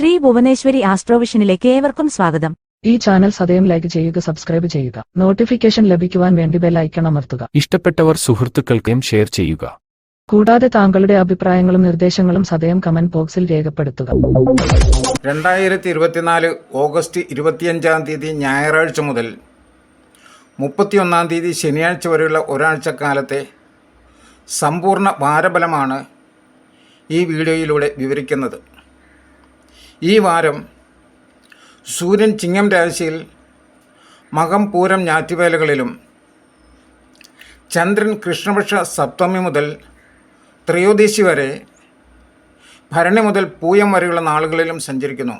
ശ്രീ ഭുവനേശ്വരി ആസ്ട്രോവിഷനിലേക്ക് ഏവർക്കും സ്വാഗതം. ഈ ചാനൽ സദയം ലൈക്ക് ചെയ്യുക, സബ്സ്ക്രൈബ് ചെയ്യുക, നോട്ടിഫിക്കേഷൻ ലഭിക്കുവാൻ വേണ്ടി ബെൽ ഐക്കൺ അമർത്തുക. ഇഷ്ടപ്പെട്ടവർ സുഹൃത്തുക്കൾക്കും ഷെയർ ചെയ്യുക. കൂടാതെ താങ്കളുടെ അഭിപ്രായങ്ങളും നിർദ്ദേശങ്ങളും സദയം കമന്റ് ബോക്സിൽ രേഖപ്പെടുത്തുക. 2024 ഓഗസ്റ്റ് 25 ഞായറാഴ്ച മുതൽ 31 ശനിയാഴ്ച വരെയുള്ള ഒരാഴ്ചക്കാലത്തെ സമ്പൂർണ്ണ വാരഫലമാണ് ഈ വീഡിയോയിലൂടെ വിവരിക്കുന്നത്. ഈ വാരം സൂര്യൻ ചിങ്ങം രാശിയിൽ മകം പൂരം ഞാറ്റുവേലകളിലും ചന്ദ്രൻ കൃഷ്ണപക്ഷ സപ്തമി മുതൽ ത്രയോദശി വരെ ഭരണി മുതൽ പൂയം വരെയുള്ള നാളുകളിലും സഞ്ചരിക്കുന്നു.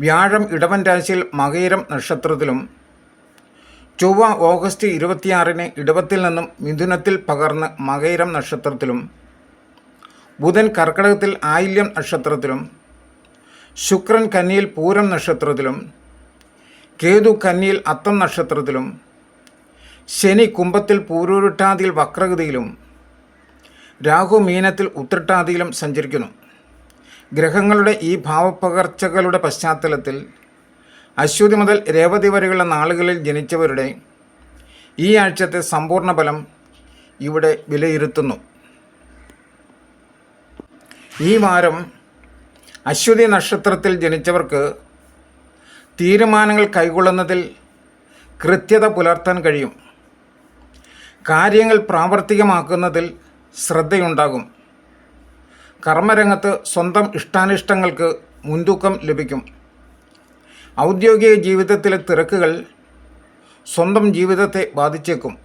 വ്യാഴം ഇടവൻ രാശിയിൽ മകയിരം നക്ഷത്രത്തിലും ചൊവ്വ ഓഗസ്റ്റ് 26 ഇടവത്തിൽ നിന്നും മിഥുനത്തിൽ പകർന്ന് മകയിരം നക്ഷത്രത്തിലും ബുധൻ കർക്കിടകത്തിൽ ആയില്യം നക്ഷത്രത്തിലും ശുക്രൻ കന്നിയിൽ പൂരം നക്ഷത്രത്തിലും കേതു കന്നിയിൽ അത്തം നക്ഷത്രത്തിലും ശനി കുംഭത്തിൽ പൂരൂരുട്ടാതിയിൽ വക്രഗതിയിലും രാഹു മീനത്തിൽ ഉത്രട്ടാതിയിലും സഞ്ചരിക്കുന്നു. ഗ്രഹങ്ങളുടെ ഈ ഭാവപ്പകർച്ചകളുടെ പശ്ചാത്തലത്തിൽ അശ്വതി മുതൽ രേവതി വരെയുള്ള നാളുകളിൽ ജനിച്ചവരുടെ ഈ ആഴ്ചത്തെ സമ്പൂർണ്ണ ഫലം ഇവിടെ വിലയിരുത്തുന്നു. ഈ വാരം അശ്വതി നക്ഷത്രത്തിൽ ജനിച്ചവർക്ക് തീരുമാനങ്ങൾ കൈക്കൊള്ളുന്നതിൽ കൃത്യത പുലർത്താൻ കഴിയും. കാര്യങ്ങൾ പ്രാവർത്തികമാക്കുന്നതിൽ ശ്രദ്ധയുണ്ടാകും. കർമ്മരംഗത്ത് സ്വന്തം ഇഷ്ടാനിഷ്ടങ്ങൾക്ക് മുൻതൂക്കം ലഭിക്കും. ഔദ്യോഗിക ജീവിതത്തിലെ തിരക്കുകൾ സ്വന്തം ജീവിതത്തെ ബാധിച്ചേക്കും.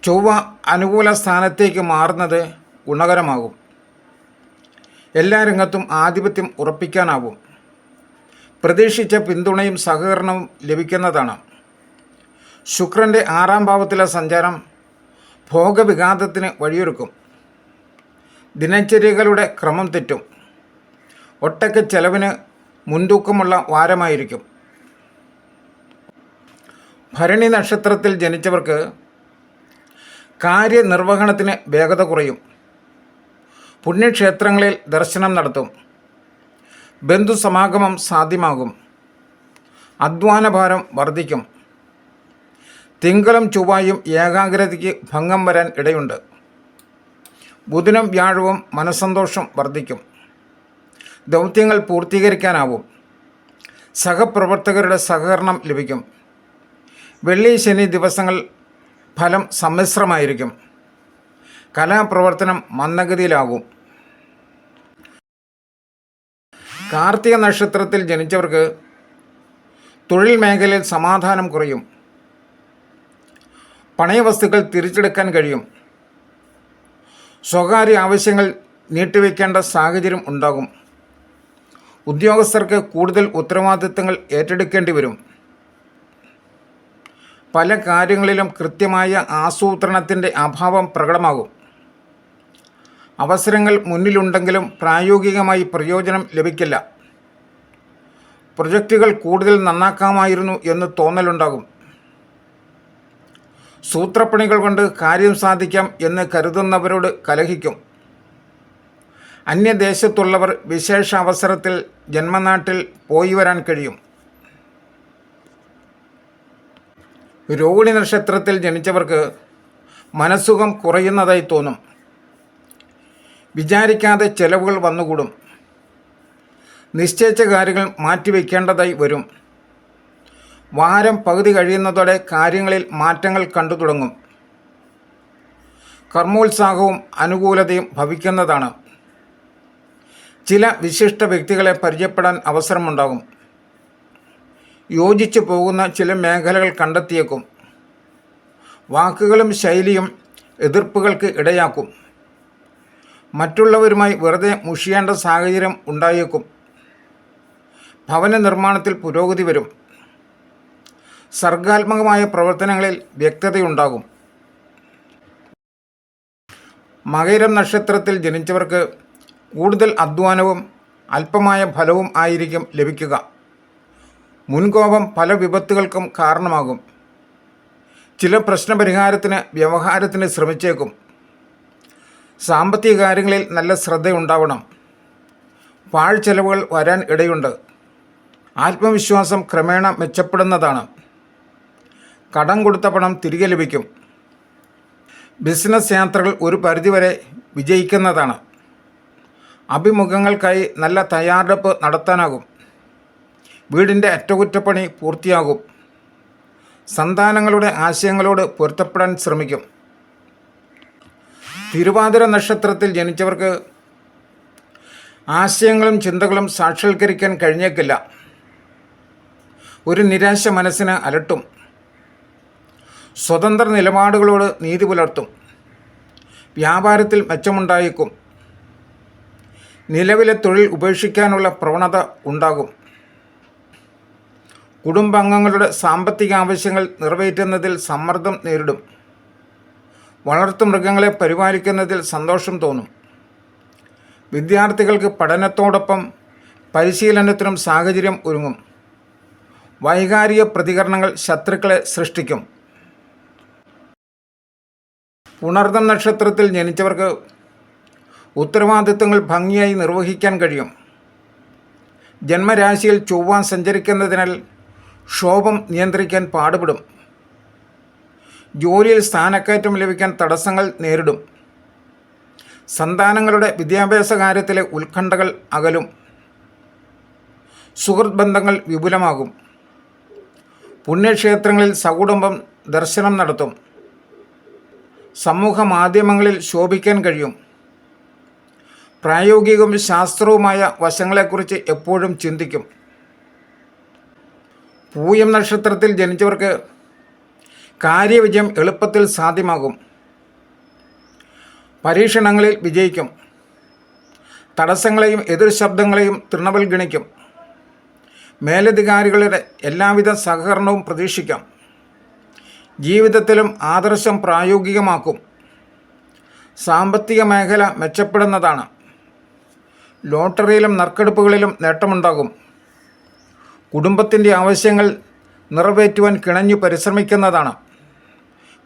ചൊവ്വ അനുകൂല സ്ഥാനത്തേക്ക് മാറുന്നത് ഗുണകരമാകും. എല്ലാ രംഗത്തും ആധിപത്യം ഉറപ്പിക്കാനാവും. പ്രതീക്ഷിച്ച പിന്തുണയും സഹകരണവും ലഭിക്കുന്നതാണ്. ശുക്രൻ്റെ 6ാം ഭാവത്തിലെ സഞ്ചാരം ഭോഗവിഘാതത്തിന് വഴിയൊരുക്കും. ദിനചര്യകളുടെ ക്രമം തെറ്റും. ഒട്ടൊക്കെ ചെലവിന് മുൻതൂക്കമുള്ള വാരമായിരിക്കും. ഭരണി നക്ഷത്രത്തിൽ ജനിച്ചവർക്ക് കാര്യനിർവഹണത്തിന് വേഗത കുറയും. പുണ്യക്ഷേത്രങ്ങളിൽ ദർശനം നടത്തും. ബന്ധുസമാഗമം സാധ്യമാകും. അധ്വാനഭാരം വർദ്ധിക്കും. തിങ്കളും ചൊവ്വയും ഏകാഗ്രതയ്ക്ക് ഭംഗം വരാൻ ഇടയുണ്ട്. ബുധനും വ്യാഴവും മനസ്സന്തോഷം വർദ്ധിക്കും. ദൗത്യങ്ങൾ പൂർത്തീകരിക്കാനാവും. സഹപ്രവർത്തകരുടെ സഹകരണം ലഭിക്കും. വെള്ളി ശനി ദിവസങ്ങൾ ഫലം സമ്മിശ്രമായിരിക്കും. കലാപ്രവർത്തനം മന്ദഗതിയിലാകും. കാർത്തിക നക്ഷത്രത്തിൽ ജനിച്ചവർക്ക് തൊഴിൽ മേഖലയിൽ സമാധാനം കുറയും. പണയവസ്തുക്കൾ തിരിച്ചെടുക്കാൻ കഴിയും. സ്വകാര്യ ആവശ്യങ്ങൾ നീട്ടിവെക്കേണ്ട സാഹചര്യം ഉണ്ടാകും. ഉദ്യോഗസ്ഥർക്ക് കൂടുതൽ ഉത്തരവാദിത്തങ്ങൾ ഏറ്റെടുക്കേണ്ടി വരും. പല കാര്യങ്ങളിലും കൃത്യമായ ആസൂത്രണത്തിൻ്റെ അഭാവം പ്രകടമാകും. അവസരങ്ങൾ മുന്നിലുണ്ടെങ്കിലും പ്രായോഗികമായി പ്രയോജനം ലഭിക്കില്ല. പ്രൊജക്റ്റുകൾ കൂടുതൽ നന്നാക്കാമായിരുന്നു എന്ന് തോന്നലുണ്ടാകും. സൂത്രപ്പണികൾ കൊണ്ട് കാര്യം സാധിക്കാം എന്ന് കരുതുന്നവരോട് കലഹിക്കും. അന്യദേശത്തുള്ളവർ വിശേഷ അവസരത്തിൽ ജന്മനാട്ടിൽ പോയി വരാൻ കഴിയും. രോഹിണി നക്ഷത്രത്തിൽ ജനിച്ചവർക്ക് മനസ്സുഖം കുറയുന്നതായി തോന്നും. വിചാരിക്കാതെ ചെലവുകൾ വന്നുകൂടും. നിശ്ചയിച്ച കാര്യങ്ങൾ മാറ്റിവെക്കേണ്ടതായി വരും. വാരം പകുതി കഴിയുന്നതോടെ കാര്യങ്ങളിൽ മാറ്റങ്ങൾ കണ്ടു തുടങ്ങും. കർമ്മോത്സാഹവും അനുകൂലതയും ഭവിക്കുന്നതാണ്. ചില വിശിഷ്ട വ്യക്തികളെ പരിചയപ്പെടാൻ അവസരമുണ്ടാകും. യോജിച്ചു പോകുന്ന ചില മേഖലകൾ കണ്ടെത്തിയേക്കും. വാക്കുകളും ശൈലിയും എതിർപ്പുകൾക്ക് ഇടയാക്കും. മറ്റുള്ളവരുമായി വെറുതെ മുഷിയേണ്ട സാഹചര്യം ഉണ്ടായേക്കും. ഭവന നിർമ്മാണത്തിൽ പുരോഗതി വരും. സർഗാത്മകമായ പ്രവർത്തനങ്ങളിൽ വ്യക്തതയുണ്ടാകും. മകയിരം നക്ഷത്രത്തിൽ ജനിച്ചവർക്ക് കൂടുതൽ അധ്വാനവും അല്പമായ ഫലവും ആയിരിക്കും ലഭിക്കുക. മുൻകോപം പല വിപത്തുകൾക്കും കാരണമാകും. ചില പ്രശ്നപരിഹാരത്തിന് വ്യവഹാരത്തിന് ശ്രമിച്ചേക്കും. സാമ്പത്തിക കാര്യങ്ങളിൽ നല്ല ശ്രദ്ധയുണ്ടാവണം. പാഴ്ചെലവുകൾ വരാൻ ഇടയുണ്ട്. ആത്മവിശ്വാസം ക്രമേണ മെച്ചപ്പെടുന്നതാണ്. കടം കൊടുത്ത പണം തിരികെ ലഭിക്കും. ബിസിനസ് യാത്രകൾ ഒരു പരിധിവരെ വിജയിക്കുന്നതാണ്. അഭിമുഖങ്ങൾക്കായി നല്ല തയ്യാറെടുപ്പ് നടത്താനാകും. വീടിൻ്റെ അറ്റകുറ്റപ്പണി പൂർത്തിയാകും. സന്താനങ്ങളുടെ ആശയങ്ങളോട് പൊരുത്തപ്പെടാൻ ശ്രമിക്കും. തിരുവാതിര നക്ഷത്രത്തിൽ ജനിച്ചവർക്ക് ആശയങ്ങളും ചിന്തകളും സാക്ഷാത്കരിക്കാൻ കഴിഞ്ഞേക്കില്ല. ഒരു നിരാശ മനസ്സിന് അലട്ടും. സ്വതന്ത്ര നിലപാടുകളോട് നീതി പുലർത്തും. വ്യാപാരത്തിൽ മെച്ചമുണ്ടായേക്കും. നിലവിലെ തൊഴിൽ ഉപേക്ഷിക്കാനുള്ള പ്രവണത ഉണ്ടാകും. കുടുംബാംഗങ്ങളുടെ സാമ്പത്തിക ആവശ്യങ്ങൾ നിറവേറ്റുന്നതിൽ സമ്മർദ്ദം നേരിടും. വളർത്തുമൃഗങ്ങളെ പരിപാലിക്കുന്നതിൽ സന്തോഷം തോന്നും. വിദ്യാർത്ഥികൾക്ക് പഠനത്തോടൊപ്പം പരിശീലനത്തിനും സാഹചര്യം ഒരുങ്ങും. വൈകാരിക പ്രതികരണങ്ങൾ ശത്രുക്കളെ സൃഷ്ടിക്കും. പുണർദം നക്ഷത്രത്തിൽ ജനിച്ചവർക്ക് ഉത്തരവാദിത്തങ്ങൾ ഭംഗിയായി നിർവഹിക്കാൻ കഴിയും. ജന്മരാശിയിൽ ചൊവ്വ സഞ്ചരിക്കുന്നതിനാൽ ക്ഷോഭം നിയന്ത്രിക്കാൻ പാടുപെടും. ജോലിയിൽ സ്ഥാനക്കയറ്റം ലഭിക്കാൻ തടസ്സങ്ങൾ നേരിടും. സന്താനങ്ങളുടെ വിദ്യാഭ്യാസ കാര്യത്തിലെ ഉത്കണ്ഠകൾ അകലും. സുഹൃത്ത് ബന്ധങ്ങൾ വിപുലമാകും. പുണ്യക്ഷേത്രങ്ങളിൽ സകുടുംബം ദർശനം നടത്തും. സമൂഹ മാധ്യമങ്ങളിൽ ശോഭിക്കാൻ കഴിയും. പ്രായോഗികവും ശാസ്ത്രവുമായ വശങ്ങളെക്കുറിച്ച് എപ്പോഴും ചിന്തിക്കും. പൂയം നക്ഷത്രത്തിൽ ജനിച്ചവർക്ക് കാര്യവിജയം എളുപ്പത്തിൽ സാധ്യമാകും. പരീക്ഷണങ്ങളിൽ വിജയിക്കും. തടസ്സങ്ങളെയും എതിർ ശബ്ദങ്ങളെയും തൃണവൽഗണിക്കും. മേലധികാരികളുടെ എല്ലാവിധ സഹകരണവും പ്രതീക്ഷിക്കാം. ജീവിതത്തിലും ആദർശം പ്രായോഗികമാക്കും. സാമ്പത്തിക മേഖല മെച്ചപ്പെടുന്നതാണ്. ലോട്ടറിയിലും നറുക്കെടുപ്പുകളിലും നേട്ടമുണ്ടാകും. കുടുംബത്തിൻ്റെ ആവശ്യങ്ങൾ നിറവേറ്റുവാൻ കിണഞ്ഞു പരിശ്രമിക്കുന്നതാണ്.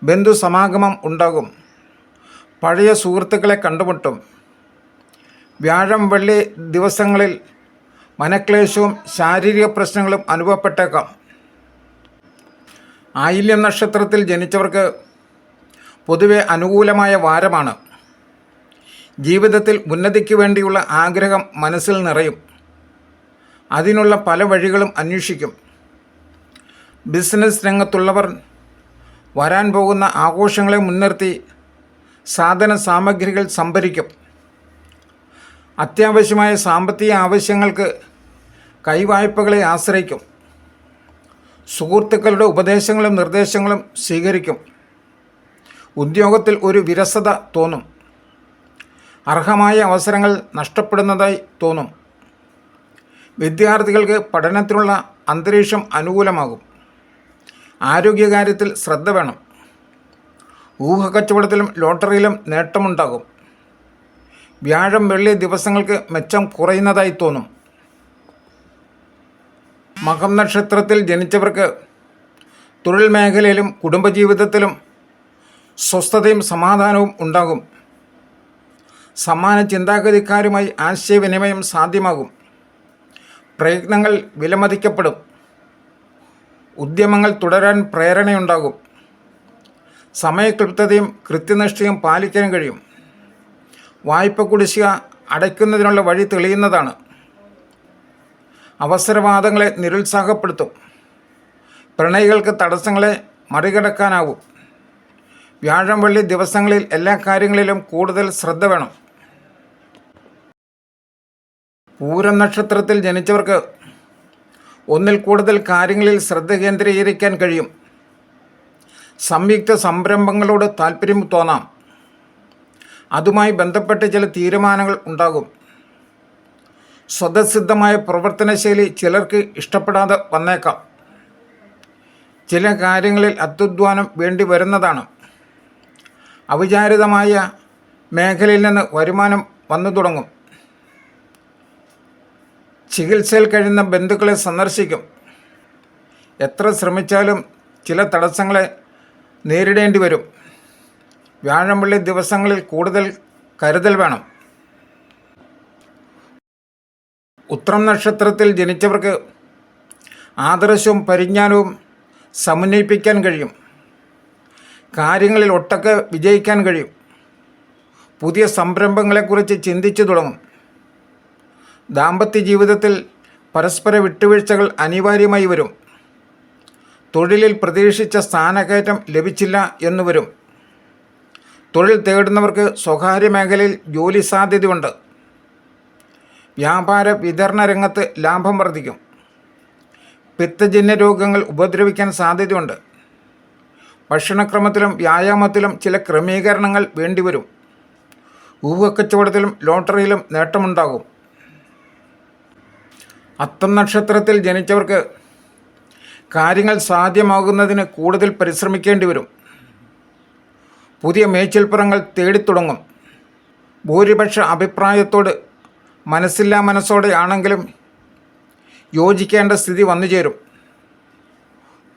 ബന്ധുസമാഗമം ഉണ്ടാകും. പഴയ സുഹൃത്തുക്കളെ കണ്ടുമുട്ടും. വ്യാഴം വെള്ളി ദിവസങ്ങളിൽ മനക്ലേശവും ശാരീരിക പ്രശ്നങ്ങളും അനുഭവപ്പെട്ടേക്കാം. ആയില്യം നക്ഷത്രത്തിൽ ജനിച്ചവർക്ക് പൊതുവെ അനുകൂലമായ വാരമാണ്. ജീവിതത്തിൽ ഉന്നതിക്ക് വേണ്ടിയുള്ള ആഗ്രഹം മനസ്സിൽ നിറയും. അതിനുള്ള പല വഴികളും അന്വേഷിക്കും. ബിസിനസ് രംഗത്തുള്ളവർ വരാൻ പോകുന്ന ആഘോഷങ്ങളെ മുൻനിർത്തി സാധന സാമഗ്രികൾ സംഭരിക്കും. അത്യാവശ്യമായ സാമ്പത്തിക ആവശ്യങ്ങൾക്ക് കൈവായ്പകളെ ആശ്രയിക്കും. സുഹൃത്തുക്കളുടെ ഉപദേശങ്ങളും നിർദ്ദേശങ്ങളും സ്വീകരിക്കും. ഉദ്യോഗത്തിൽ ഒരു വിരസത തോന്നും. അർഹമായ അവസരങ്ങൾ നഷ്ടപ്പെടുന്നതായി തോന്നും. വിദ്യാർത്ഥികൾക്ക് പഠനത്തിനുള്ള അന്തരീക്ഷം അനുകൂലമാകും. ആരോഗ്യകാര്യത്തിൽ ശ്രദ്ധ വേണം. ഊഹക്കച്ചവടത്തിലും ലോട്ടറിയിലും നേട്ടമുണ്ടാകും. വ്യാഴം വെള്ളി ദിവസങ്ങൾക്ക് മെച്ചം കുറയുന്നതായി തോന്നും. മകം നക്ഷത്രത്തിൽ ജനിച്ചവർക്ക് തൊഴിൽ മേഖലയിലും കുടുംബജീവിതത്തിലും സ്വസ്ഥതയും സമാധാനവും ഉണ്ടാകും. സമാന ചിന്താഗതിക്കാരുമായി ആശയവിനിമയം സാധ്യമാകും. പ്രയത്നങ്ങൾ വിലമതിക്കപ്പെടും. ഉദ്യമങ്ങൾ തുടരാൻ പ്രേരണയുണ്ടാകും. സമയക്ലിപ്തതയും കൃത്യനിഷ്ഠയും പാലിക്കാൻ കഴിയും. വായ്പ കുടിശ്ശിക അടയ്ക്കുന്നതിനുള്ള വഴി തെളിയുന്നതാണ്. അവസരവാദങ്ങളെ നിരുത്സാഹപ്പെടുത്തും. പ്രണയികൾക്ക് തടസ്സങ്ങളെ മറികടക്കാനാവും. വ്യാഴം വെള്ളി ദിവസങ്ങളിൽ എല്ലാ കാര്യങ്ങളിലും കൂടുതൽ ശ്രദ്ധ വേണം. പൂരം നക്ഷത്രത്തിൽ ജനിച്ചവർക്ക് ഒന്നിൽ കൂടുതൽ കാര്യങ്ങളിൽ ശ്രദ്ധ കേന്ദ്രീകരിക്കാൻ കഴിയും. സംയുക്ത സംരംഭങ്ങളോട് താല്പര്യം തോന്നാം. അതുമായി ബന്ധപ്പെട്ട് ചില തീരുമാനങ്ങൾ ഉണ്ടാകും. സ്വതസിദ്ധമായ പ്രവർത്തനശൈലി ചിലർക്ക് ഇഷ്ടപ്പെടാതെ വന്നേക്കാം. ചില കാര്യങ്ങളിൽ അത്യുദ്ധാനം വേണ്ടി വരുന്നതാണ്. അവിചാരിതമായ മേഖലയിൽ നിന്ന് വരുമാനം വന്നു തുടങ്ങും. ചികിത്സയിൽ കഴിയുന്ന ബന്ധുക്കളെ സന്ദർശിക്കും. എത്ര ശ്രമിച്ചാലും ചില തടസ്സങ്ങളെ നേരിടേണ്ടി വരും. വ്യാഴം വെള്ളി ദിവസങ്ങളിൽ കൂടുതൽ കരുതൽ വേണം. ഉത്രം നക്ഷത്രത്തിൽ ജനിച്ചവർക്ക് ആദർശവും പരിജ്ഞാനവും സമന്വയിപ്പിക്കാൻ കഴിയും. കാര്യങ്ങളിൽ ഒട്ടൊക്കെ വിജയിക്കാൻ കഴിയും. പുതിയ സംരംഭങ്ങളെക്കുറിച്ച് ചിന്തിച്ചു തുടങ്ങും. ദാമ്പത്യ ജീവിതത്തിൽ പരസ്പര വിട്ടുവീഴ്ചകൾ അനിവാര്യമായി വരും. തൊഴിലിൽ പ്രതീക്ഷിച്ച സ്ഥാനക്കയറ്റം ലഭിച്ചില്ല എന്ന് വരും. തൊഴിൽ തേടുന്നവർക്ക് സ്വകാര്യ മേഖലയിൽ ജോലി സാധ്യതയുണ്ട്. വ്യാപാര വിതരണ രംഗത്ത് ലാഭം വർദ്ധിക്കും. പിത്തജന്യ രോഗങ്ങൾ ഉപദ്രവിക്കാൻ സാധ്യതയുണ്ട്. ഭക്ഷണക്രമത്തിലും വ്യായാമത്തിലും ചില ക്രമീകരണങ്ങൾ വേണ്ടിവരും. ഊഹക്കച്ചവടത്തിലും ലോട്ടറിയിലും നേട്ടമുണ്ടാകും. അത്തം നക്ഷത്രത്തിൽ ജനിച്ചവർക്ക് കാര്യങ്ങൾ സാധ്യമാകുന്നതിന് കൂടുതൽ പരിശ്രമിക്കേണ്ടി വരും. പുതിയ മേച്ചിൽപ്പുറങ്ങൾ തേടിത്തുടങ്ങും. ഭൂരിപക്ഷ അഭിപ്രായത്തോട് മനസ്സില്ലാ മനസ്സോടെ ആണെങ്കിലും യോജിക്കേണ്ട സ്ഥിതി വന്നു ചേരും.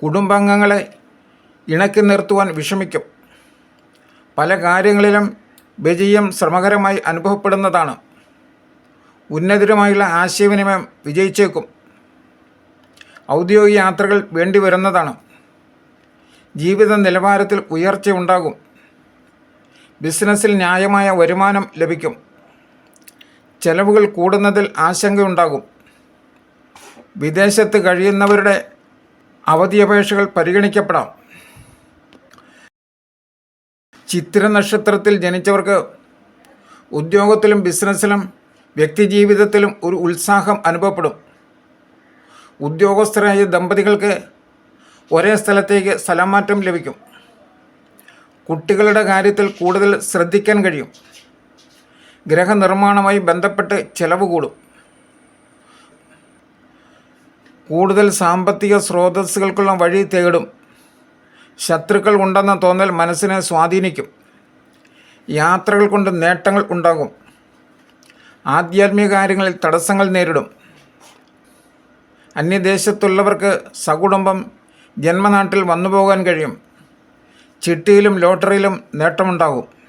കുടുംബാംഗങ്ങളെ ഇണക്കി നിർത്തുവാൻ വിഷമിക്കും. പല കാര്യങ്ങളിലും വിജയം ശ്രമകരമായി അനുഭവപ്പെടുന്നതാണ്. ഉന്നതരുമായുള്ള ആശയവിനിമയം വിജയിച്ചേക്കും. ഔദ്യോഗിക യാത്രകൾ വേണ്ടി വരുന്നതാണ്. ജീവിത നിലവാരത്തിൽ ഉയർച്ചയുണ്ടാകും. ബിസിനസ്സിൽ ന്യായമായ വരുമാനം ലഭിക്കും. ചെലവുകൾ കൂടുന്നതിൽ ആശങ്കയുണ്ടാകും. വിദേശത്ത് കഴിയുന്നവരുടെ അവധിയപേക്ഷകൾ പരിഗണിക്കപ്പെടാം. ചിത്തിര നക്ഷത്രത്തിൽ ജനിച്ചവർക്ക് ഉദ്യോഗത്തിലും ബിസിനസ്സിലും വ്യക്തിജീവിതത്തിലും ഒരു ഉത്സാഹം അനുഭവപ്പെടും. ഉദ്യോഗസ്ഥരായ ദമ്പതികൾക്ക് ഒരേ സ്ഥലത്തേക്ക് സ്ഥലമാറ്റം ലഭിക്കും. കുട്ടികളുടെ കാര്യത്തിൽ കൂടുതൽ ശ്രദ്ധിക്കാൻ കഴിയും. ഗ്രഹനിർമ്മാണവുമായി ബന്ധപ്പെട്ട് ചെലവ് കൂടും. കൂടുതൽ സാമ്പത്തിക സ്രോതസ്സുകൾക്കുള്ള വഴി തേടും. ശത്രുക്കൾ ഉണ്ടെന്ന തോന്നൽ മനസ്സിനെ സ്വാധീനിക്കും. യാത്രകൾ കൊണ്ട് നേട്ടങ്ങൾ ഉണ്ടാകും. ആധ്യാത്മിക കാര്യങ്ങളിൽ തടസ്സങ്ങൾ നേരിടും. അന്യദേശത്തുള്ളവർക്ക് സകുടുംബം ജന്മനാട്ടിൽ വന്നുപോകാൻ കഴിയും. ചിട്ടിയിലും ലോട്ടറിയിലും നേട്ടമുണ്ടാകും.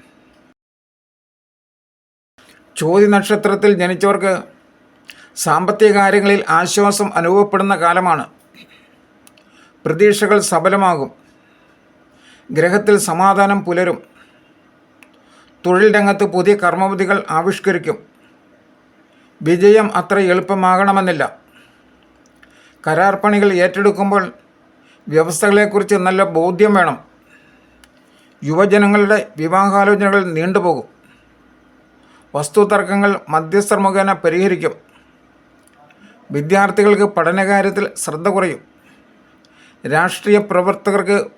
ചോതി നക്ഷത്രത്തിൽ ജനിച്ചവർക്ക് സാമ്പത്തിക കാര്യങ്ങളിൽ ആശ്വാസം അനുഭവപ്പെടുന്ന കാലമാണ്. പ്രതീക്ഷകൾ സഫലമാകും. ഗ്രഹത്തിൽ സമാധാനം പുലരും. തൊഴിൽ രംഗത്ത് പുതിയ കർമ്മവിധികൾ ആവിഷ്കരിക്കും. വിജയം അത്ര എളുപ്പമാകണമെന്നില്ല. കരാർ പണികൾ ഏറ്റെടുക്കുമ്പോൾ വ്യവസ്ഥകളെക്കുറിച്ച് നല്ല ബോധ്യം വേണം. യുവജനങ്ങളുടെ വിവാഹാലോചനകൾ നീണ്ടുപോകും. വസ്തുതർക്കങ്ങൾ മധ്യസ്ഥർ മുഖേന പരിഹരിക്കും. വിദ്യാർത്ഥികൾക്ക് പഠനകാര്യത്തിൽ ശ്രദ്ധ കുറയും. രാഷ്ട്രീയ പ്രവർത്തകർക്ക്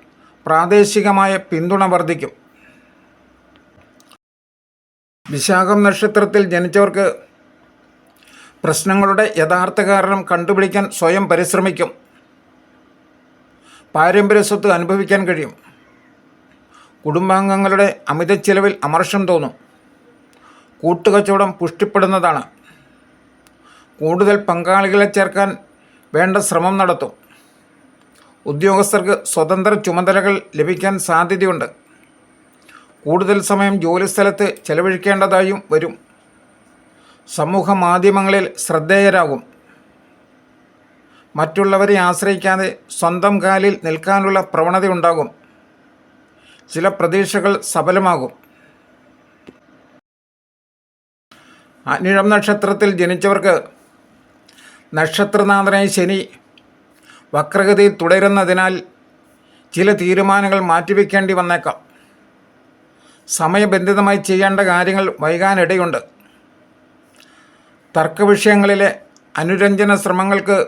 പ്രാദേശികമായ പിന്തുണ വർദ്ധിക്കും. വിശാഖം നക്ഷത്രത്തിൽ ജനിച്ചവർക്ക് പ്രശ്നങ്ങളുടെ യഥാർത്ഥ കാരണം കണ്ടുപിടിക്കാൻ സ്വയം പരിശ്രമിക്കും. പാരമ്പര്യ സ്വത്ത് അനുഭവിക്കാൻ കഴിയും. കുടുംബാംഗങ്ങളുടെ അമിത ചിലവിൽ അമർഷം തോന്നും. കൂട്ടുകച്ചവടം പുഷ്ടിപ്പെടുന്നതാണ്. കൂടുതൽ പങ്കാളികളെ ചേർക്കാൻ വേണ്ട ശ്രമം നടത്തും. ഉദ്യോഗസ്ഥർക്ക് സ്വതന്ത്ര ചുമതലകൾ ലഭിക്കാൻ സാധ്യതയുണ്ട്. കൂടുതൽ സമയം ജോലിസ്ഥലത്ത് ചെലവഴിക്കേണ്ടതായും വരും. സമൂഹ മാധ്യമങ്ങളിൽ ശ്രദ്ധേയരാകും. മറ്റുള്ളവരെ ആശ്രയിക്കാതെ സ്വന്തം കാലിൽ നിൽക്കാനുള്ള പ്രവണതയുണ്ടാകും. ചില പ്രതീക്ഷകൾ സഫലമാകും. അനിഴം നക്ഷത്രത്തിൽ ജനിച്ചവർക്ക് നക്ഷത്രനാഥനായ ശനി വക്രഗതിയിൽ തുടരുന്നതിനാൽ ചില തീരുമാനങ്ങൾ മാറ്റിവെക്കേണ്ടി വന്നേക്കാം. സമയബന്ധിതമായി ചെയ്യേണ്ട കാര്യങ്ങൾ വൈകാനിടയുണ്ട്. തർക്കവിഷയങ്ങളിലെ അനുരഞ്ജന ശ്രമങ്ങൾക്ക്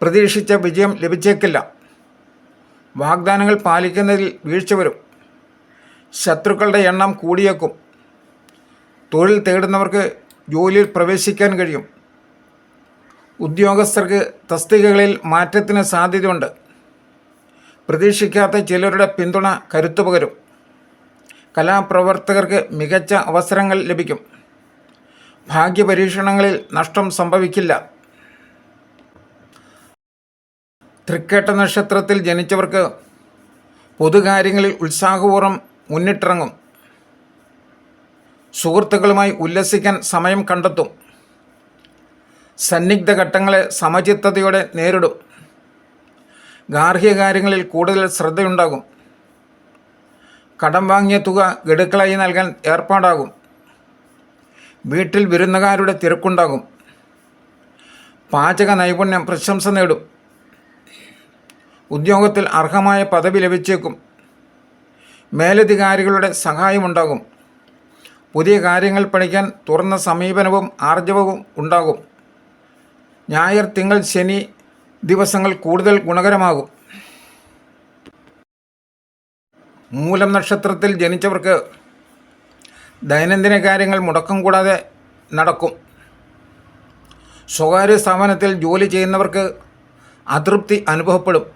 പ്രതീക്ഷിച്ച വിജയം ലഭിച്ചേക്കില്ല. വാഗ്ദാനങ്ങൾ പാലിക്കുന്നതിൽ വീഴ്ച വരും. ശത്രുക്കളുടെ എണ്ണം കൂടിയേക്കും. തൊഴിൽ തേടുന്നവർക്ക് ജോലിയിൽ പ്രവേശിക്കാൻ കഴിയും. ഉദ്യോഗസ്ഥർക്ക് തസ്തികകളിൽ മാറ്റത്തിന് സാധ്യതയുണ്ട്. പ്രതീക്ഷിക്കാത്ത ചിലരുടെ പിന്തുണ കരുത്തു പകരും. കലാപ്രവർത്തകർക്ക് മികച്ച അവസരങ്ങൾ ലഭിക്കും. ഭാഗ്യപരീക്ഷണങ്ങളിൽ നഷ്ടം സംഭവിക്കില്ല. തൃക്കേട്ട നക്ഷത്രത്തിൽ ജനിച്ചവർക്ക് പൊതുകാര്യങ്ങളിൽ ഉത്സാഹപൂർവ്വം മുന്നിട്ടിറങ്ങും. സുഹൃത്തുക്കളുമായി ഉല്ലസിക്കാൻ സമയം കണ്ടെത്തും. സന്നിഗ്ധ ഘട്ടങ്ങളെ സമചിത്തതയോടെ നേരിടും. ഗാർഹിക കാര്യങ്ങളിൽ കൂടുതൽ ശ്രദ്ധയുണ്ടാകും. കടം വാങ്ങിയ തുക ഗഡുക്കളായി നൽകാൻ ഏർപ്പാടാകും. വീട്ടിൽ വിരുന്നുകാരുടെ തിരക്കുണ്ടാകും. പാചക നൈപുണ്യം പ്രശംസ നേടും. ഉദ്യോഗത്തിൽ അർഹമായ പദവി ലഭിച്ചേക്കും. മേലധികാരികളുടെ സഹായമുണ്ടാകും. പുതിയ കാര്യങ്ങൾ പഠിക്കാൻ തുറന്ന സമീപനവും ആർജവവും ഉണ്ടാകും. ഞായർ, തിങ്കൾ, ശനി ദിവസങ്ങൾ കൂടുതൽ ഗുണകരമാകും. മൂലം നക്ഷത്രത്തിൽ ജനിച്ചവർക്ക് ദൈനംദിന കാര്യങ്ങൾ മുടക്കം കൂടാതെ നടക്കും. സ്വകാര്യ സ്ഥാപനത്തിൽ ജോലി ചെയ്യുന്നവർക്ക് അതൃപ്തി അനുഭവപ്പെടും.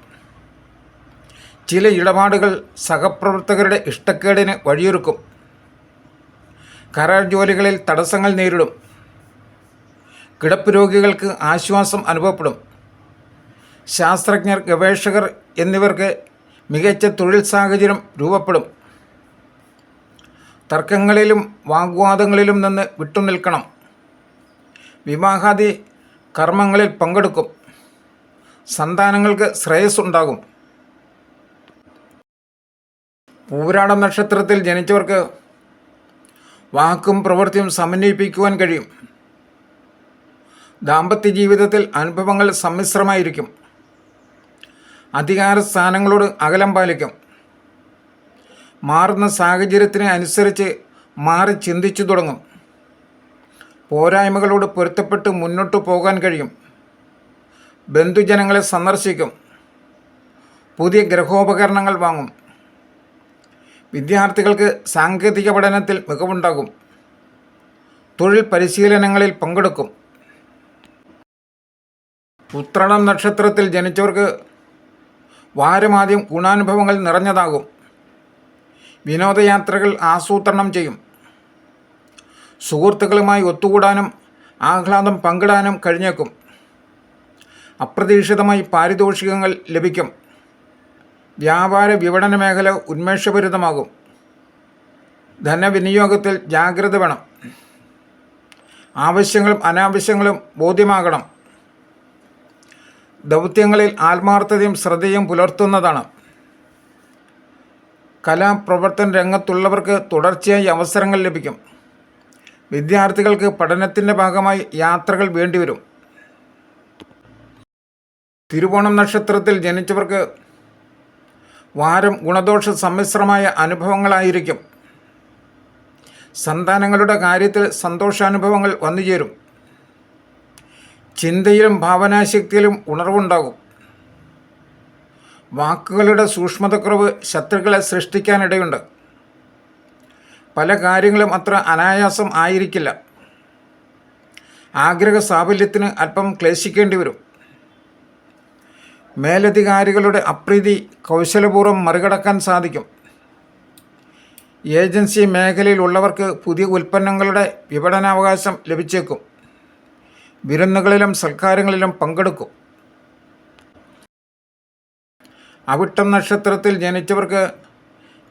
ചില ഇടപാടുകൾ സഹപ്രവർത്തകരുടെ ഇഷ്ടക്കേടിന് വഴിയൊരുക്കും. കരാർ ജോലികളിൽ തടസ്സങ്ങൾ നേരിടും. കിടപ്പ് രോഗികൾക്ക് ആശ്വാസം അനുഭവപ്പെടും. ശാസ്ത്രജ്ഞർ, ഗവേഷകർ എന്നിവർക്ക് മികച്ച തൊഴിൽ സാഹചര്യം രൂപപ്പെടും. തർക്കങ്ങളിലും വാഗ്വാദങ്ങളിലും നിന്ന് വിട്ടുനിൽക്കണം. വിവാഹാദി കർമ്മങ്ങളിൽ പങ്കെടുക്കും. സന്താനങ്ങൾക്ക് ശ്രേയസ് ഉണ്ടാകും. പൂരാടം നക്ഷത്രത്തിൽ ജനിച്ചവർക്ക് വാക്കും പ്രവൃത്തിയും സമന്വയിപ്പിക്കുവാൻ കഴിയും. ദാമ്പത്യ ജീവിതത്തിൽ അനുഭവങ്ങൾ സമ്മിശ്രമായിരിക്കും. അധികാര സ്ഥാനങ്ങളോട് അകലം പാലിക്കും. മാറുന്ന സാഹചര്യത്തിന് അനുസരിച്ച് മാറി ചിന്തിച്ചു തുടങ്ങും. പോരായ്മകളോട് പൊരുത്തപ്പെട്ട് മുന്നോട്ടു പോകാൻ കഴിയും. ബന്ധുജനങ്ങളെ സന്ദർശിക്കും. പുതിയ ഗൃഹോപകരണങ്ങൾ വാങ്ങും. വിദ്യാർത്ഥികൾക്ക് സാങ്കേതിക പഠനത്തിൽ മികവുണ്ടാകും. തൊഴിൽ പരിശീലനങ്ങളിൽ പങ്കെടുക്കും. ഉത്രാടം നക്ഷത്രത്തിൽ ജനിച്ചവർക്ക് വാരമാദ്യം ഗുണാനുഭവങ്ങൾ നിറഞ്ഞതാകും. വിനോദയാത്രകൾ ആസൂത്രണം ചെയ്യും. സുഹൃത്തുക്കളുമായി ഒത്തുകൂടാനും ആഹ്ലാദം പങ്കിടാനും കഴിഞ്ഞേക്കും. അപ്രതീക്ഷിതമായി പാരിതോഷികങ്ങൾ ലഭിക്കും. വ്യാപാര വിപണന മേഖല ഉന്മേഷഭരിതമാകും. ധനവിനിയോഗത്തിൽ ജാഗ്രത വേണം. ആവശ്യങ്ങളും അനാവശ്യങ്ങളും ബോധ്യമാകണം. ദൗത്യങ്ങളിൽ ആത്മാർത്ഥതയും ശ്രദ്ധയും പുലർത്തുന്നതാണ്. കലാപ്രവർത്തന രംഗത്തുള്ളവർക്ക് തുടർച്ചയായി അവസരങ്ങൾ ലഭിക്കും. വിദ്യാർത്ഥികൾക്ക് പഠനത്തിൻ്റെ ഭാഗമായി യാത്രകൾ വേണ്ടിവരും. തിരുവോണം നക്ഷത്രത്തിൽ ജനിച്ചവർക്ക് വാരം ഗുണദോഷ സമ്മിശ്രമായ അനുഭവങ്ങളായിരിക്കും. സന്താനങ്ങളുടെ കാര്യത്തിൽ സന്തോഷാനുഭവങ്ങൾ വന്നുചേരും. ചിന്തയിലും ഭാവനാശക്തിയിലും ഉണർവുണ്ടാകും. വാക്കുകളുടെ സൂക്ഷ്മതക്കുറവ് ശത്രുക്കളെ സൃഷ്ടിക്കാനിടയുണ്ട്. പല കാര്യങ്ങളും അത്ര അനായാസം ആയിരിക്കില്ല. ആഗ്രഹ സാഫല്യത്തിന് അല്പം ക്ലേശിക്കേണ്ടി വരും. മേലധികാരികളുടെ അപ്രീതി കൗശലപൂർവ്വം മറികടക്കാൻ സാധിക്കും. ഏജൻസി മേഖലയിലുള്ളവർക്ക് പുതിയ ഉൽപ്പന്നങ്ങളുടെ വിപണനാവകാശം ലഭിച്ചേക്കും. വിരുന്നുകളിലും സൽക്കാരങ്ങളിലും പങ്കെടുക്കും. അവിട്ടം നക്ഷത്രത്തിൽ ജനിച്ചവർക്ക്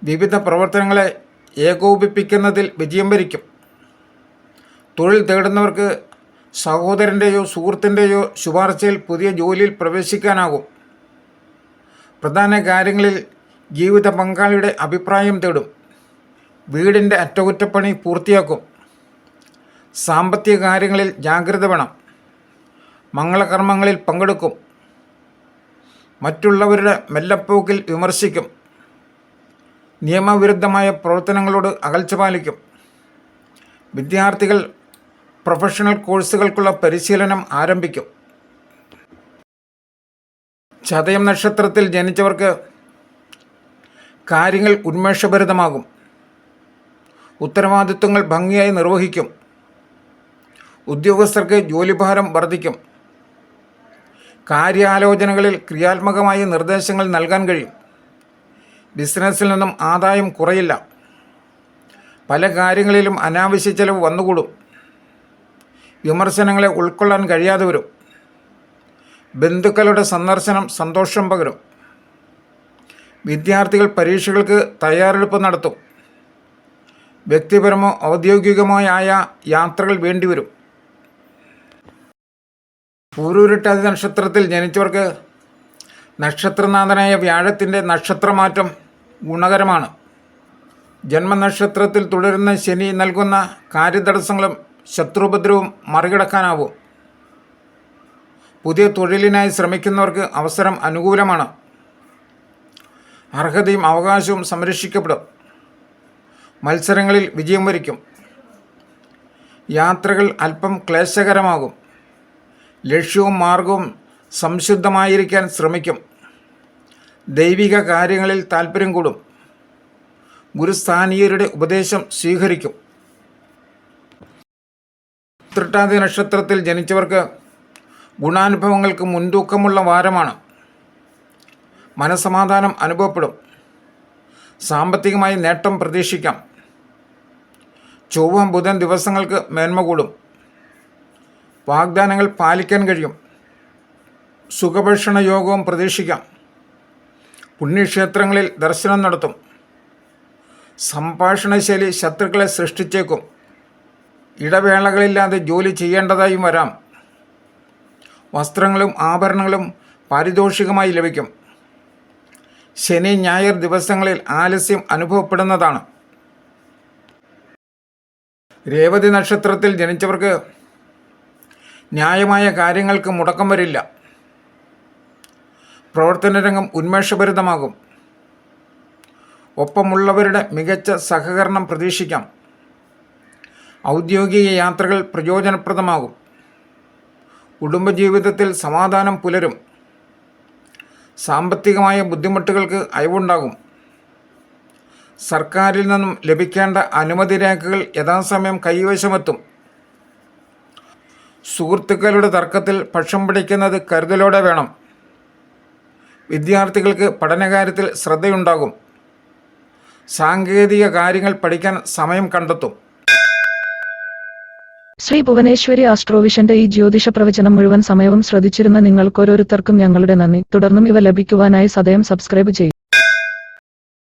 വിവിധ പ്രവർത്തനങ്ങളെ ഏകോപിപ്പിക്കുന്നതിൽ വിജയം വരിക്കും. തൊഴിൽ തേടുന്നവർക്ക് സഹോദരൻ്റെയോ സുഹൃത്തിൻ്റെയോ ശുപാർശയിൽ പുതിയ ജോലിയിൽ പ്രവേശിക്കാനാകും. പ്രധാന കാര്യങ്ങളിൽ ജീവിത പങ്കാളിയുടെ അഭിപ്രായം തേടും. വീടിൻ്റെ അറ്റകുറ്റപ്പണി പൂർത്തിയാക്കും. സാമ്പത്തിക കാര്യങ്ങളിൽ ജാഗ്രത വേണം. മംഗളകർമ്മങ്ങളിൽ പങ്കെടുക്കും. മറ്റുള്ളവരുടെ മെല്ലപ്പോക്കിൽ വിമർശിക്കും. നിയമവിരുദ്ധമായ പ്രവർത്തനങ്ങളോട് അകൽച്ച പാലിക്കും. വിദ്യാർത്ഥികൾ പ്രൊഫഷണൽ കോഴ്സുകൾക്കുള്ള പരിശീലനം ആരംഭിക്കും. ചതയം നക്ഷത്രത്തിൽ ജനിച്ചവർക്ക് കാര്യങ്ങൾ ഉന്മേഷഭരിതമാകും. ഉത്തരവാദിത്വങ്ങൾ ഭംഗിയായി നിർവഹിക്കും. ഉദ്യോഗസ്ഥർക്ക് ജോലിഭാരം വർദ്ധിക്കും. കാര്യാലോചനകളിൽ ക്രിയാത്മകമായ നിർദ്ദേശങ്ങൾ നൽകാൻ കഴിയും. ബിസിനസ്സിൽ നിന്നും ആദായം കുറയില്ല. പല കാര്യങ്ങളിലും അനാവശ്യ ചെലവ് വന്നുകൂടും. വിമർശനങ്ങളെ ഉൾക്കൊള്ളാൻ കഴിയാതെ വരും. ബന്ധുക്കളുടെ സന്ദർശനം സന്തോഷം പകരും. വിദ്യാർത്ഥികൾ പരീക്ഷകൾക്ക് തയ്യാറെടുപ്പ് നടത്തും. വ്യക്തിപരമോ ഔദ്യോഗികമോ ആയ യാത്രകൾ വേണ്ടിവരും. പൂരുരുട്ടാതി നക്ഷത്രത്തിൽ ജനിച്ചവർക്ക് നക്ഷത്രനാഥനായ വ്യാഴത്തിൻ്റെ നക്ഷത്രമാറ്റം ഗുണകരമാണ്. ജന്മനക്ഷത്രത്തിൽ തുടരുന്ന ശനി നൽകുന്ന കാര്യതടസ്സങ്ങളും ശത്രുപദ്രവവും മറികടക്കാനാവും. പുതിയ തൊഴിലിനായി ശ്രമിക്കുന്നവർക്ക് അവസരം അനുകൂലമാണ്. അർഹതയും അവകാശവും സംരക്ഷിക്കപ്പെടും. മത്സരങ്ങളിൽ വിജയം വരിക്കും. യാത്രകൾ അല്പം ക്ലേശകരമാകും. ലക്ഷ്യവും മാർഗവും സംശുദ്ധമായിരിക്കാൻ ശ്രമിക്കും. ദൈവിക കാര്യങ്ങളിൽ താൽപ്പര്യം കൂടും. ഗുരുസ്ഥാനീയരുടെ ഉപദേശം സ്വീകരിക്കും. ഉത്രട്ടാതി നക്ഷത്രത്തിൽ ജനിച്ചവർക്ക് ഗുണാനുഭവങ്ങൾക്ക് മുൻതൂക്കമുള്ള വാരമാണ്. മനസ്സമാധാനം അനുഭവപ്പെടും. സാമ്പത്തികമായി നേട്ടം പ്രതീക്ഷിക്കാം. ചൊവ്വ ബുധൻ ദിവസങ്ങൾക്ക് മേന്മ കൂടും. വാഗ്ദാനങ്ങൾ പാലിക്കാൻ കഴിയും. സുഖഭക്ഷണ യോഗവും പ്രതീക്ഷിക്കാം. പുണ്യക്ഷേത്രങ്ങളിൽ ദർശനം നടത്തും. സംഭാഷണശൈലി ശത്രുക്കളെ സൃഷ്ടിച്ചേക്കും. ഇടവേളകളില്ലാതെ ജോലി ചെയ്യേണ്ടതായും വരാം. വസ്ത്രങ്ങളും ആഭരണങ്ങളും പാരിതോഷികമായി ലഭിക്കും. ശനി ഞായർ ദിവസങ്ങളിൽ ആലസ്യം അനുഭവപ്പെടുന്നതാണ്. രേവതി നക്ഷത്രത്തിൽ ജനിച്ചവർക്ക് ന്യായമായ കാര്യങ്ങൾക്ക് മുടക്കം വരില്ല. പ്രവർത്തനരംഗം ഉന്മേഷഭരിതമാകും. ഒപ്പമുള്ളവരുടെ മികച്ച സഹകരണം പ്രതീക്ഷിക്കാം. ഔദ്യോഗിക യാത്രകൾ പ്രയോജനപ്രദമാകും. കുടുംബജീവിതത്തിൽ സമാധാനം പുലരും. സാമ്പത്തികമായ ബുദ്ധിമുട്ടുകൾക്ക് അയവുണ്ടാകും. സർക്കാരിൽ നിന്നും ലഭിക്കേണ്ട അനുമതി രേഖകൾ യഥാസമയം കൈവശമെത്തും. സുഹൃത്തുക്കളുടെ തർക്കത്തിൽ പക്ഷം പിടിക്കുന്നത് കരുതലോടെ വേണം. വിദ്യാർത്ഥികൾക്ക് പഠനകാര്യത്തിൽ ശ്രദ്ധയുണ്ടാകും. സാങ്കേതിക കാര്യങ്ങൾ പഠിക്കാൻ സമയം കണ്ടെത്തും. ശ്രീ ഭുവനേശ്വരി ആസ്ട്രോവിഷന്റെ ഈ ജ്യോതിഷ പ്രവചനം മുഴുവൻ സമയവും ശ്രദ്ധിച്ചിരുന്ന നിങ്ങൾക്കോരോരുത്തർക്കും ഞങ്ങളുടെ നന്ദി. തുടർന്നും ഇവ ലഭിക്കുവാനായി സദയം സബ്സ്ക്രൈബ് ചെയ്യും.